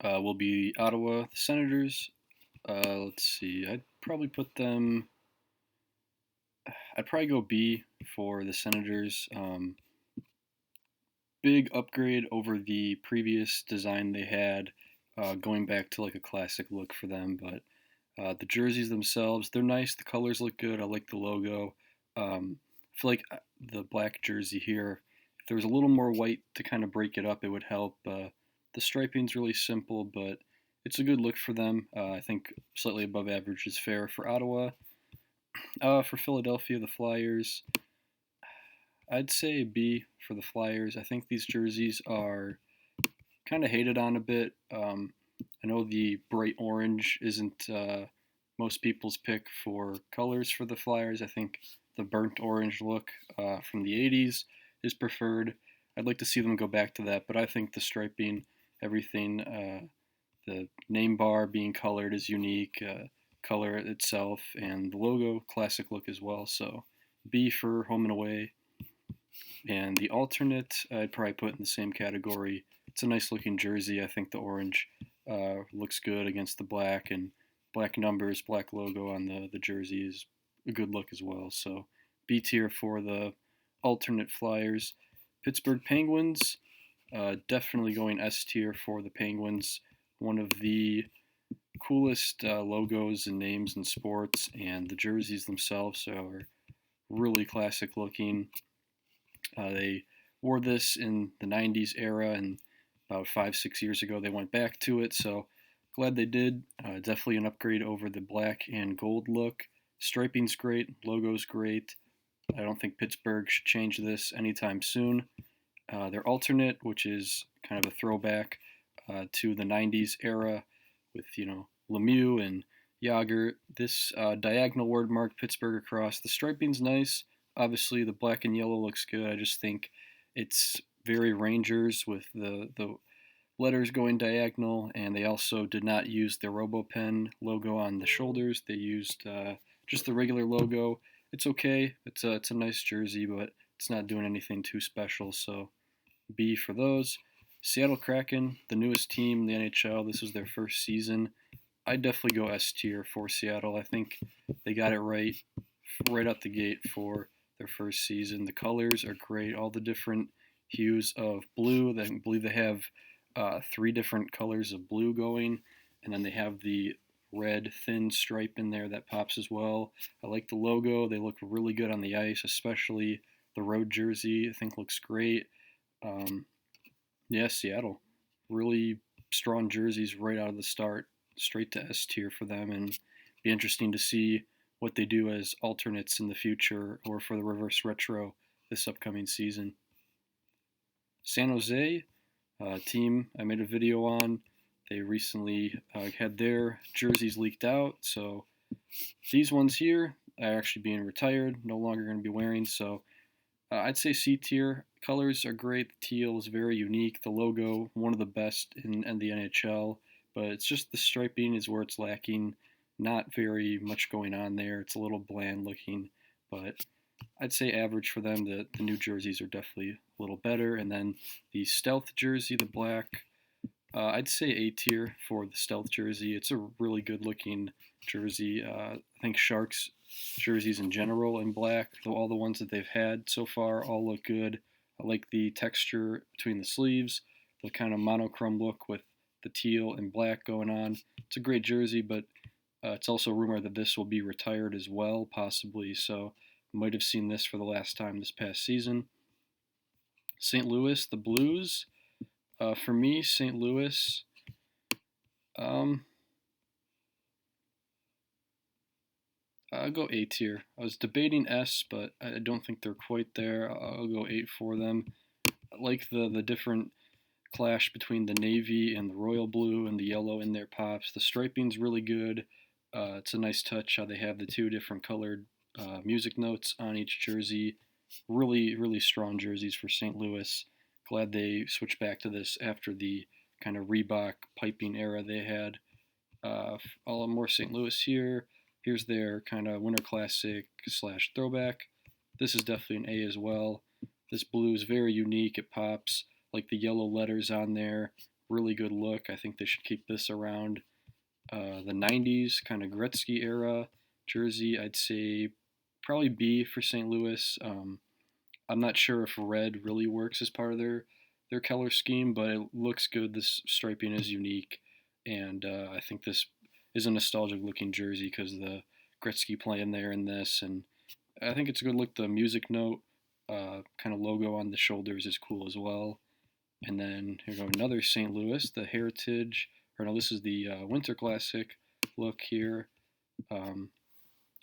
will be Ottawa Senators. Let's see. I'd probably go B for the Senators. Big upgrade over the previous design they had, going back to like a classic look for them. But the jerseys themselves, they're nice. The colors look good. I like the logo. I feel like the black jersey here, if there was a little more white to kind of break it up, it would help. The striping's really simple, but it's a good look for them. I think slightly above average is fair for Ottawa. For Philadelphia, the Flyers, I'd say B for the Flyers. I think these jerseys are kind of hated on a bit. I know the bright orange isn't most people's pick for colors for the Flyers. I think the burnt orange look from the 80s is preferred. I'd like to see them go back to that, but I think the striping, everything, the name bar being colored is unique, color itself, and the logo, classic look as well. So B for home and away. And the alternate, I'd probably put in the same category. It's a nice looking jersey. I think the orange looks good against the black, and black numbers, black logo on the jersey is a good look as well. So B tier for the alternate Flyers. Pittsburgh Penguins, definitely going S tier for the Penguins. One of the coolest logos and names in sports, and the jerseys themselves are really classic looking. They wore this in the 90s era, and about 5, 6 years ago they went back to it. So glad they did. Definitely an upgrade over the black and gold look. Striping's great, logo's great. I don't think Pittsburgh should change this anytime soon. Their alternate, which is kind of a throwback to the 90s era with, Lemieux and Yager. This diagonal word mark Pittsburgh across. The striping's nice. Obviously, the black and yellow looks good. I just think it's very Rangers with the letters going diagonal, and they also did not use the RoboPen logo on the shoulders. They used just the regular logo. It's okay. It's a nice jersey, but it's not doing anything too special. So B for those. Seattle Kraken, the newest team in the NHL. This was their first season. I'd definitely go S tier for Seattle. I think they got it right out the gate for their first season. The colors are great. All the different hues of blue. I believe they have 3 different colors of blue going, and then they have the red thin stripe in there that pops as well. I like the logo. They look really good on the ice, especially the road jersey. I think looks great. Um, yeah, Seattle, really strong jerseys right out of the start, straight to S tier for them, and be interesting to see what they do as alternates in the future or for the reverse retro this upcoming season. San Jose, team I made a video on. They recently had their jerseys leaked out, so these ones here are actually being retired, no longer going to be wearing. So I'd say C tier. Colors are great. The teal is very unique. The logo, one of the best in the NHL, but it's just the striping is where it's lacking. Not very much going on there. It's a little bland looking, but I'd say average for them. The New Jerseys are definitely a little better. And then the Stealth jersey, the black, I'd say A tier for the Stealth jersey. It's a really good looking jersey. I think Sharks jerseys in general in black, all the ones that they've had so far, all look good. I like the texture between the sleeves, the kind of monochrome look with the teal and black going on. It's a great jersey, but it's also rumored that this will be retired as well, possibly. So might have seen this for the last time this past season. St. Louis, the Blues. For me, St. Louis. Um, I'll go A tier. I was debating S, but I don't think they're quite there. I'll go 8 for them. I like the different clash between the navy and the royal blue and the yellow in their pops. The striping's really good. It's a nice touch how they have the 2 different colored music notes on each jersey. Really, really strong jerseys for St. Louis. Glad they switched back to this after the kind of Reebok piping era they had. All more St. Louis here. Here's their kind of winter classic slash throwback. This is definitely an A as well. This blue is very unique. It pops like the yellow letters on there really good look. I think they should keep this around. The 90s, kind of Gretzky era jersey, I'd say probably B for St. Louis. I'm not sure if red really works as part of their color scheme, but it looks good. This striping is unique, and I think this is a nostalgic looking jersey because the Gretzky playing there in this, and I think it's a good look. The music note kind of logo on the shoulders is cool as well. And then here go another St. Louis, the Heritage, or no, this is the Winter Classic look here. Um,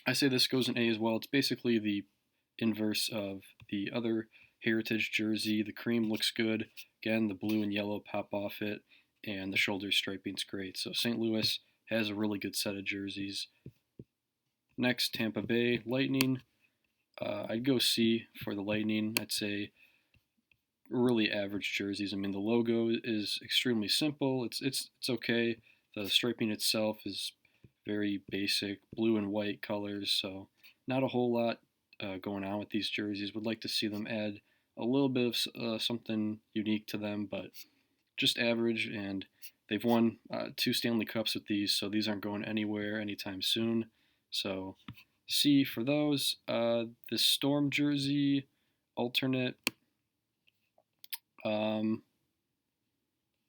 I say this goes in A as well. It's basically the inverse of the other Heritage jersey. The cream looks good. Again, the blue and yellow pop off it, and the shoulder striping's great. So St. Louis has a really good set of jerseys. Next, Tampa Bay Lightning. I'd go C for the Lightning. I'd say really average jerseys. I mean, the logo is extremely simple. It's okay. The striping itself is very basic, blue and white colors. So not a whole lot going on with these jerseys. Would like to see them add a little bit of something unique to them, but just average. And they've won 2 Stanley Cups with these, so these aren't going anywhere anytime soon. So C for those. The Storm jersey alternate. Um,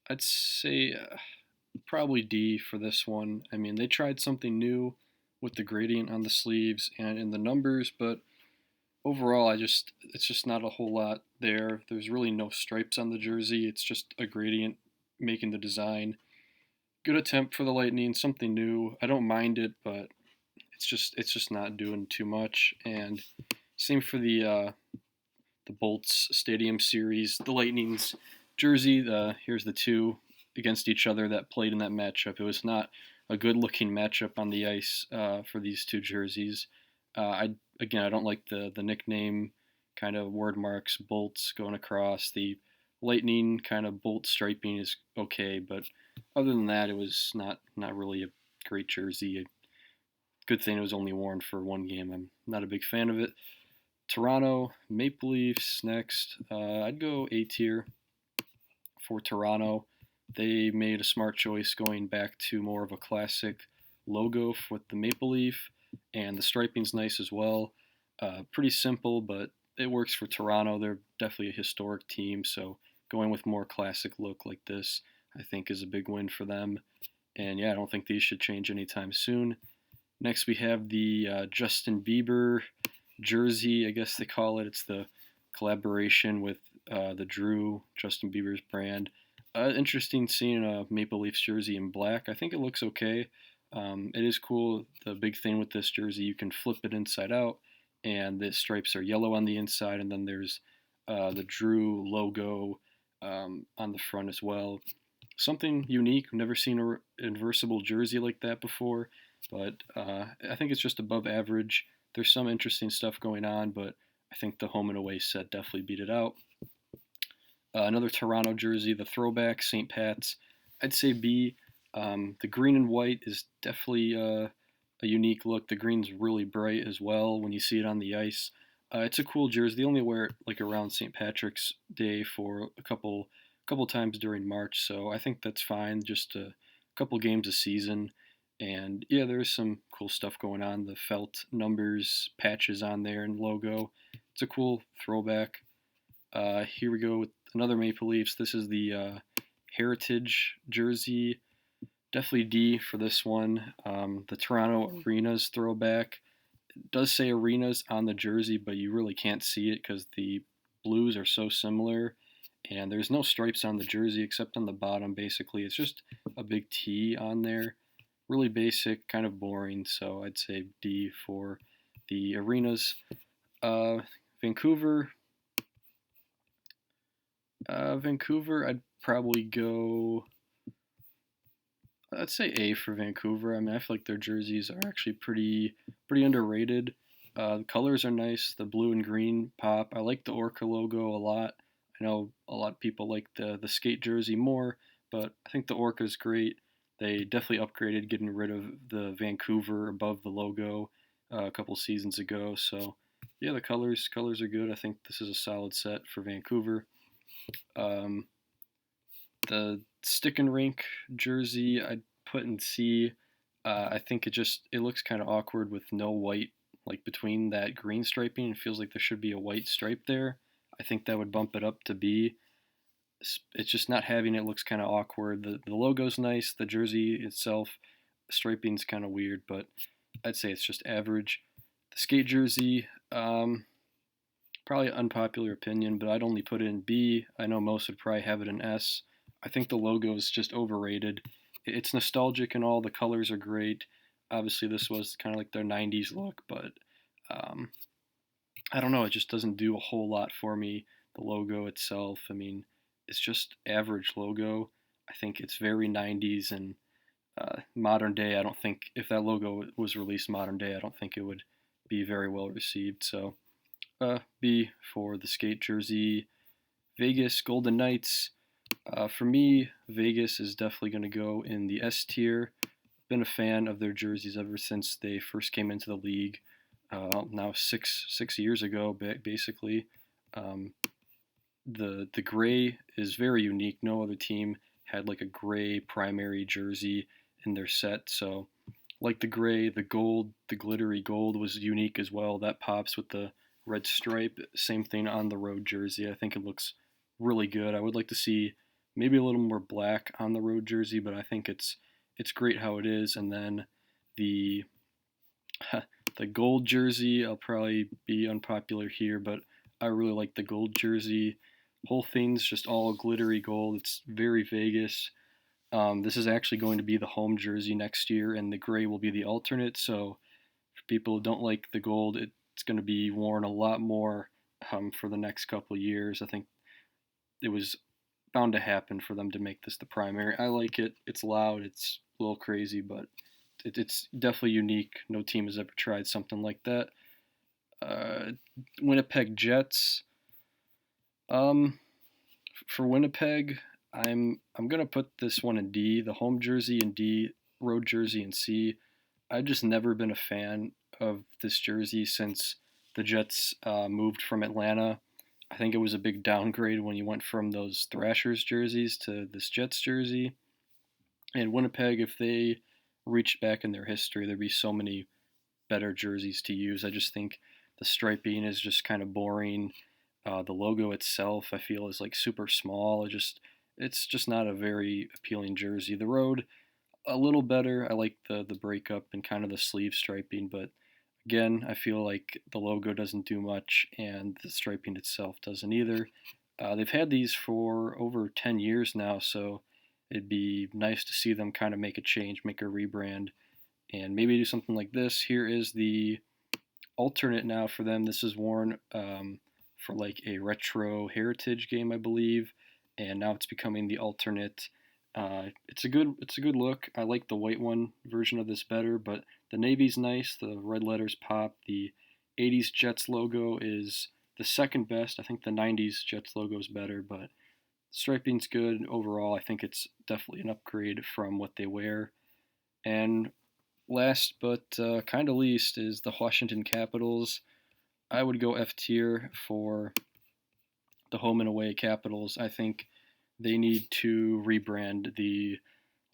I'd say probably D for this one. I mean, they tried something new with the gradient on the sleeves and in the numbers, but overall, it's just not a whole lot there. There's really no stripes on the jersey. It's just a gradient making the design. Good attempt for the Lightning, something new. I don't mind it, but it's just not doing too much. And same for the Bolts Stadium Series, the Lightning's jersey. Here's the two against each other that played in that matchup. It was not a good-looking matchup on the ice for these two jerseys. I don't like the nickname kind of word marks, bolts going across. The Lightning kind of bolt striping is okay, but other than that, it was not really a great jersey. Good thing it was only worn for one game. I'm not a big fan of it. Toronto Maple Leafs next. I'd go A tier for Toronto. They made a smart choice going back to more of a classic logo with the maple leaf, and the striping's nice as well. Pretty simple, but it works for Toronto. They're definitely a historic team, so going with more classic look like this, I think, is a big win for them. And yeah, I don't think these should change anytime soon. Next, we have the Justin Bieber jersey, I guess they call it. It's the collaboration with the Drew, Justin Bieber's brand. Interesting seeing a Maple Leafs jersey in black. I think it looks okay. It is cool. The big thing with this jersey, you can flip it inside out, and the stripes are yellow on the inside, and then there's the Drew logo on the front as well. Something unique. I've never seen a inversible jersey like that before, but I think it's just above average. There's some interesting stuff going on, but I think the home and away set definitely beat it out. Another Toronto jersey, the throwback St. Pat's. I'd say B. The green and white is definitely a unique look. The green's really bright as well when you see it on the ice. It's a cool jersey. They only wear it like around St. Patrick's Day for a couple times during March, so I think that's fine. Just a couple games a season. And yeah, there's some cool stuff going on. The felt numbers, patches on there, and logo. It's a cool throwback. Here we go with another Maple Leafs. This is the Heritage jersey. Definitely D for this one. The Toronto Arenas throwback. It does say Arenas on the jersey, but you really can't see it because the blues are so similar. And there's no stripes on the jersey except on the bottom, basically. It's just a big T on there. Really basic, kind of boring, so I'd say D for the Arenas. Vancouver. Vancouver, I'd probably go. I'd say A for Vancouver. I mean, I feel like their jerseys are actually pretty underrated. The colors are nice. The blue and green pop. I like the Orca logo a lot. I know a lot of people like the skate jersey more, but I think the Orca is great. They definitely upgraded getting rid of the Vancouver above the logo a couple seasons ago. So yeah, the colors are good. I think this is a solid set for Vancouver. Um, the Stick and rink jersey I'd put in C. I think it looks kind of awkward with no white like between that green striping. It feels like there should be a white stripe there. I think that would bump it up to B. It's just not having it looks kind of awkward. The logo's nice. The jersey itself, striping's kind of weird, but I'd say it's just average. The skate jersey, probably an unpopular opinion, but I'd only put it in B. I know most would probably have it in S. I think the logo is just overrated. It's nostalgic and all. The colors are great. Obviously, this was kind of like their '90s look, but um, I don't know. It just doesn't do a whole lot for me. The logo itself, I mean, it's just average logo. I think it's very '90s and modern day. I don't think if that logo was released modern day, I don't think it would be very well received. So B for the skate jersey. Vegas Golden Knights. For me, Vegas is definitely going to go in the S tier. Been a fan of their jerseys ever since they first came into the league. Now six years ago, basically. Um, the gray is very unique. No other team had like a gray primary jersey in their set. So like the gray, the gold, the glittery gold was unique as well. That pops with the red stripe. Same thing on the road jersey. I think it looks really good. I would like to see maybe a little more black on the road jersey, but I think it's great how it is. And then the the gold jersey, I'll probably be unpopular here, but I really like the gold jersey. Whole thing's just all glittery gold. It's very Vegas. This is actually going to be the home jersey next year, and the gray will be the alternate. So for people who don't like the gold, it's going to be worn a lot more for the next couple of years. I think it was bound to happen for them to make this the primary. I like it. It's loud. It's a little crazy, but it's definitely unique. No team has ever tried something like that. Uh, Winnipeg Jets. Um, for Winnipeg, I'm gonna put this one in D. The home jersey in D, road jersey in C. I've just never been a fan of this jersey since the Jets moved from Atlanta. I think it was a big downgrade when you went from those Thrashers jerseys to this Jets jersey. And Winnipeg, if they reached back in their history, there'd be so many better jerseys to use. I just think the striping is just kind of boring. The logo itself, I feel, is like super small. It's just not a very appealing jersey. The road, a little better. I like the breakup and kind of the sleeve striping, but again, I feel like the logo doesn't do much, and the striping itself doesn't either. They've had these for over 10 years now, so it'd be nice to see them kind of make a change, make a rebrand, and maybe do something like this. Here is the alternate now for them. This is worn for like a retro heritage game, I believe, and now it's becoming the alternate. It's a good look. I like the white one version of this better, but the navy's nice. The red letters pop. The '80s Jets logo is the second best. I think the '90s Jets logo is better, but striping's good overall. I think it's definitely an upgrade from what they wear. And last but kind of least is the Washington Capitals. I would go F tier for the home and away Capitals. I think they need to rebrand the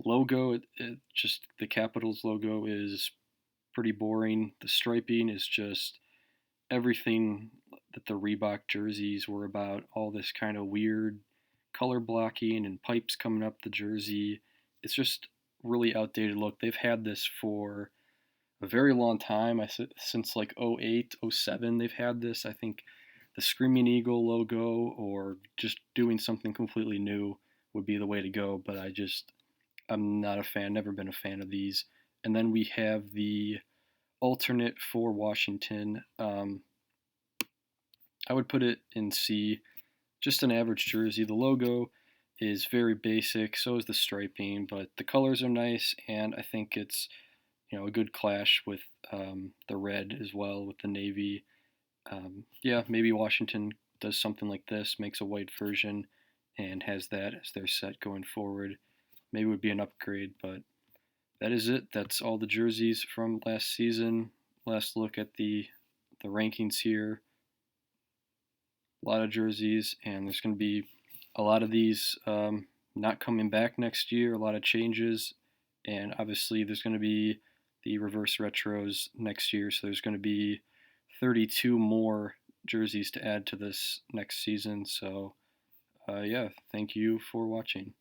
logo. It just the Capitals logo is pretty boring. The striping is just everything that the Reebok jerseys were about. All this kind of weird color blocking and pipes coming up the jersey. It's just really outdated look. They've had this for a very long time. Since like '08, '07, they've had this. I think the Screaming Eagle logo or just doing something completely new would be the way to go. But I'm not a fan. Never been a fan of these. And then we have the alternate for Washington. I would put it in C. Just an average jersey. The logo is very basic. So is the striping, but the colors are nice, and I think it's a good clash with the red as well with the navy. Yeah, maybe Washington does something like this, makes a white version, and has that as their set going forward. Maybe it would be an upgrade, but that is it. That's all the jerseys from last season. Last look at the rankings here. A lot of jerseys, and there's going to be a lot of these not coming back next year, a lot of changes, and obviously there's going to be the reverse retros next year, so there's going to be 32 more jerseys to add to this next season. So, yeah, thank you for watching.